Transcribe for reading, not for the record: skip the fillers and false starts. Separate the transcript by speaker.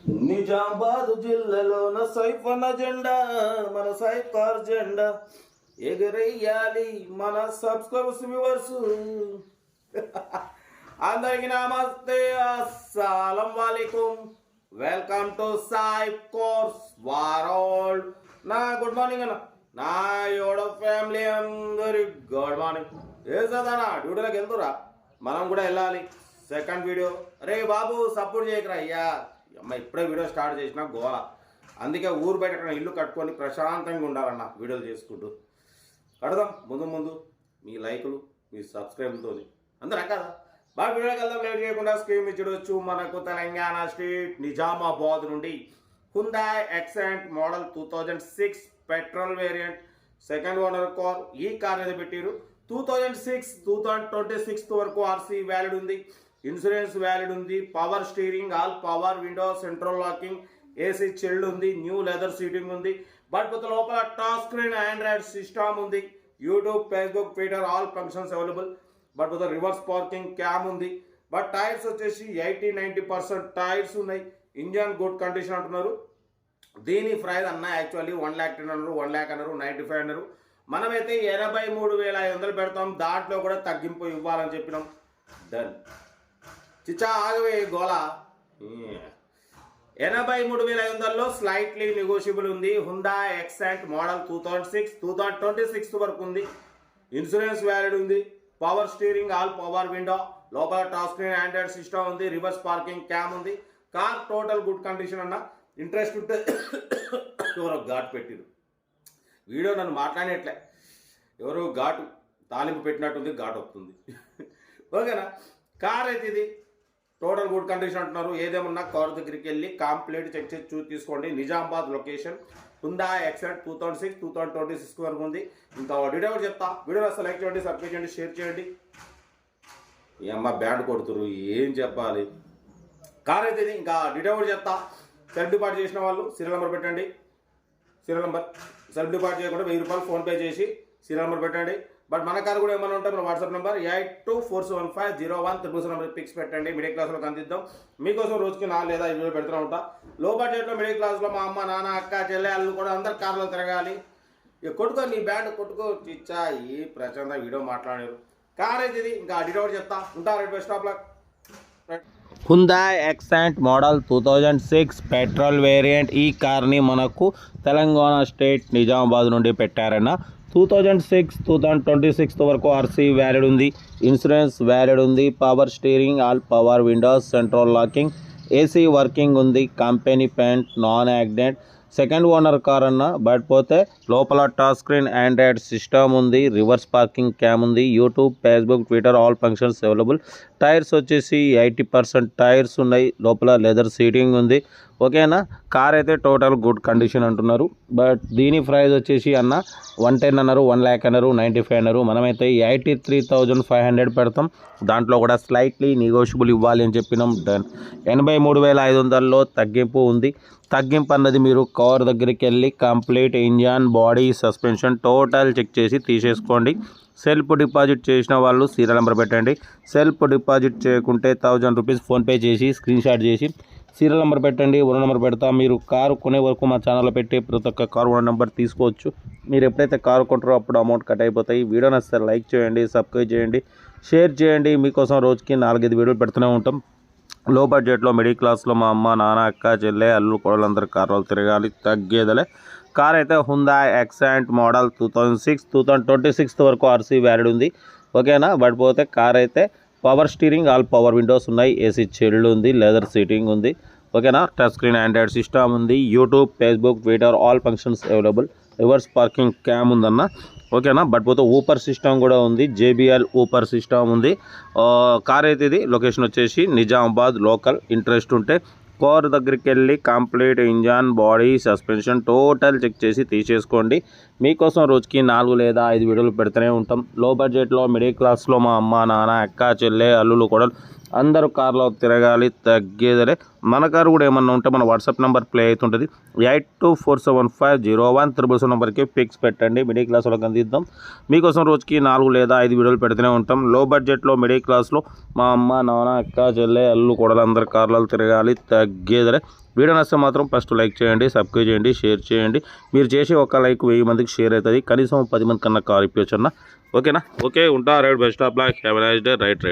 Speaker 1: నిజామాబాద్ జిల్లాలోన సైఫన జెండా మన సైకార్ జెండా ఎగరేయాలి మన సబ్స్క్రైబర్స్ వ్యూవర్స్. అందరికి నమస్తే, అస్సలం వాలేకుం. Welcome to Sai course world. నా గుడ్ మార్నింగ్ అన్న, నా యోడ ఫ్యామిలీ అందరి గుడ్ మార్నింగ్. ఏ సదానా డ్యూటీలోకి వెళ్తురా, మనం కూడా వెళ్ళాలి. Second video. అరే బాబు సపోర్ట్ చేయకరా అయ్యా, అమ్మ ఇప్పుడే వీడియో స్టార్ట్ చేసిన గోల. అందుకే ఊరు బయట ఇల్లు కట్టుకొని ప్రశాంతంగా ఉండాలన్న వీడియోలు చేసుకుంటూ. కడదాం ముందు ముందు మీ లైకులు మీ సబ్స్క్రైబ్తో అందరూ కదా. బాగా వీడియోకి వెళ్దాం. లేట్ చేయకుండా స్క్రీన్ చూడవచ్చు. మనకు తెలంగాణ స్టేట్ నిజామాబాద్ నుండి Hyundai accent model 2006 petrol variant second owner car. ఈ కార్ అనేది పెట్టారు 2026 వరకు ఆర్సీ వ్యాలిడ్ ఉంది, ఇన్సూరెన్స్ వ్యాలిడ్ ఉంది, power steering, all power window, central locking, AC chilled ఉంది, న్యూ లెదర్ సీటింగ్ ఉంది. బట్ లోపల టచ్ స్క్రీన్ ఆండ్రాయిడ్ సిస్టమ్ ఉంది, YouTube, Facebook, Twitter all functions available. But reverse parking cam ఉంది. But tyres వచ్చేసి 80-90% tyres ఉన్నాయి. Engine good condition అంటున్నారు. దీని price అన్న యాక్చువల్లీ 1,10,000 అన్నారు, 1,00,000 అన్నారు, 95 అన్నారు. మనమైతే 83,500 పెడతాం. దాంట్లో కూడా తగ్గింపు ఇవ్వాలని చెప్పినాం. డన్ చిచ్చా ఆగవే గోలా. 83,500లో స్లైట్లీ నెగోషియబుల్ ఉంది. హ్యుండాయ్ యాక్సెంట్ మోడల్ 2026 వరకు ఉంది. ఇన్సూరెన్స్ వ్యాలిడ్ ఉంది, power steering, all power window, లోపల టచ్ స్క్రీన్ ఆండ్రాయిడ్ సిస్టమ్ ఉంది, రివర్స్ పార్కింగ్ క్యామ్ ఉంది. కార్ టోటల్ గుడ్ కండిషన్ అన్న. ఇంట్రెస్ట్ ఉంటే ఎవరో ఘాటు పెట్టిరు. వీడియో నన్ను మాట్లాడేట్లే, ఎవరో ఘాటు తాలింపు పెట్టినట్టుంది, ఘాటు వస్తుంది. ఓకేనా. కార్ అయితే ఇది టోటల్ గుడ్ కండిషన్ అంటున్నారు. ఏదేమన్నా కార్ దగ్గరికి వెళ్ళి కంప్లీట్ చెక్ చేసి చూసి తీసుకోండి. నిజామాబాద్ లొకేషన్. హ్యుండాయ్ యాక్సెంట్ 2026 వరకు ఉంది. ఇంకా డీటెయిల్ చెప్తా. వీడియో అసలు లైక్ చేయండి, సబ్స్క్రైబ్ చేయండి, షేర్ చేయండి. ఈ అమ్మ బ్యాండ్ కొడుతురు, ఏం చెప్పాలి. కార్ అయితే ఇది. ఇంకా డీటెయిల్ చెప్తా. సెల్ఫ్ డిపాజిట్ చేసిన వాళ్ళు సీరియల్ నెంబర్ పెట్టండి. సీరియల్ నెంబర్ సెల్ఫ్ డిపాజిట్ చేయకుండా 1000 రూపాయలు ఫోన్పే చేసి సీరియల్ నెంబర్ పెట్టండి. బట్ మన కార్ కూడా ఏమైనా ఉంటే మన వాట్సాప్ నెంబర్ 8247501377 నెంబర్ పిక్స్ పెట్టండి. మిడిల్ క్లాస్లో అందిద్దాం. మీకోసం రోజుకి 4 లేదా 5 వీడియోలు పెడుతూ ఉంటా. లో బడ్జెట్లో మిడిల్ క్లాస్లో మా అమ్మ నాన్న అక్క చెల్లె వాళ్ళు కూడా అందరు కార్లో తిరగాలి. ఇక కొట్టుకో నీ బ్యాండ్ కొట్టుకో చిచ్చా. ఈ ప్రచండ వీడియో మాట్లాడారు. కార్ అయితే ఇది. ఇంకా డీటెయిల్ చెప్తా. ఉంటారు best of luck. Hyundai accent model 2006 petrol variant. ఈ కార్ని మనకు తెలంగాణ స్టేట్ నిజామాబాద్ నుండి పెట్టారన్న. 2026 వరకు ఆర్సీ వ్యాలిడ్ ఉంది, ఇన్సూరెన్స్ వ్యాలిడ్ ఉంది, power steering, all power windows, central locking, AC working ఉంది, company paint, non accident, second owner car అన్న. బట్ పోతే లోపల టచ్ స్క్రీన్ ఆండ్రాయిడ్ సిస్టమ్ ఉంది, రివర్స్ పార్కింగ్ క్యామ్ ఉంది, YouTube, Facebook, Twitter all functions available. Tyres వచ్చేసి 80% tyres ఉన్నాయి, లోపల leather seating ఉంది. ఓకేనా. కార్ అయితే టోటల్ గుడ్ కండిషన్ అంటున్నారు. బట్ దీని ప్రైస్ వచ్చేసి అన్న 110 అన్నారు, 1,00,000 అన్నారు, 95 అన్నారు. మనమైతే 83,500 పెడతాం. దాంట్లో కూడా స్లైట్లీ నెగోషియబుల్ ఇవ్వాలి అని చెప్పినాం. డన్. 83,500లో తగ్గింపు ఉంది. తగ్గింపు అన్నది మీరు కార్ దగ్గరికి వెళ్ళి complete engine, body, suspension total check చేసి తీసేసుకోండి. సెల్ఫ్ డిపాజిట్ చేసిన వాళ్ళు సీరియల్ నెంబర్ పెట్టండి. సెల్ఫ్ డిపాజిట్ చేయకుంటే 1000 రూపీస్ ఫోన్పే చేసి స్క్రీన్ షాట్ చేసి సీరియల్ నెంబర్ పెట్టండి. ఓనర్ నెంబర్ పెడతా. మీరు కారు కొనే వరకు మా ఛానల్లో పెట్టి ప్రతి ఒక్క కారు ఓనర్ నెంబర్ తీసుకోవచ్చు. మీరు ఎప్పుడైతే కారు కొంటారో అప్పుడు అమౌంట్ కట్ అయిపోతాయి. వీడియో నచ్చితే లైక్ చేయండి, సబ్స్క్రైబ్ చేయండి, షేర్ చేయండి. మీకోసం రోజుకి 4-5 వీడియోలు పెడుతూనే ఉంటాం. లో బడ్జెట్లో మిడిల్ క్లాస్లో మా అమ్మ నాన్న అక్క చెల్లె అల్లు కొడలందరూ కార్లు తిరగాలి, తగ్గేదలే. కార్ అయితే హ్యుండాయ్ యాక్సెంట్ మోడల్ 2026 వరకు ఆర్సీ వ్యాలిడ్ ఉంది. ఓకేనా. బట్ పోతే కార్ అయితే power steering, all power windows ఉన్నాయి, ఏసీ చిల్డ్ ఉంది, లెదర్ సీటింగ్ ఉంది. ఓకేనా. టచ్ స్క్రీన్ ఆండ్రాయిడ్ సిస్టమ్ ఉంది, YouTube, Facebook, Twitter all functions available. Reverse parking cam ఉందన్న. ఓకేనా. బట్ పోతే ఊపర్ సిస్టమ్ కూడా ఉంది, JBL ఊపర్ సిస్టమ్ ఉంది. కార్ అయితే ఇది. లొకేషన్ వచ్చేసి నిజామాబాద్ లోకల్. ఇంట్రెస్ట్ ఉంటే కార్ దగ్గరికి వెళ్ళి complete engine, body, suspension total check చేసి తీసేసుకోండి. మీకోసం రోజుకి 4 లేదా 5 వీడియోలు పెడుతూనే ఉంటాం. లో బడ్జెట్లో మిడిల్ క్లాస్లో మా అమ్మ నాన్న అక్క చెల్లె అల్లులు కూడా అందరూ కార్లో తిరగాలి, తగ్గేదలే. మన కారు కూడా ఏమన్నా ఉంటే మన వాట్సాప్ నెంబర్ ప్లే అవుతుంటుంది. 8247501777 నెంబర్కి పిక్స్ పెట్టండి. మిడిల్ క్లాస్ వాళ్ళకి అందిద్దాం. మీకోసం రోజుకి 4 లేదా 5 వీడియోలు పెడుతూనే ఉంటాం. లో బడ్జెట్లో మిడిల్ క్లాస్లో మా అమ్మ, నాన్న, అక్క, చెల్లె, అల్లు, కొడలు అందరు కార్లలో తిరగాలి, తగ్గేదలే. వీడియో నచ్చితే మాత్రం ఫస్ట్ లైక్ చేయండి, సబ్స్క్రైబ్ చేయండి, షేర్ చేయండి. మీరు చేసే ఒక లైక్ 1000 మందికి షేర్ అవుతుంది. కనీసం 10 మంది కన్నా కార్ ఇప్పించన్నా. ఓకేనా? ఓకే, ఉంటా. Right, best of luck, have a nice day. Right.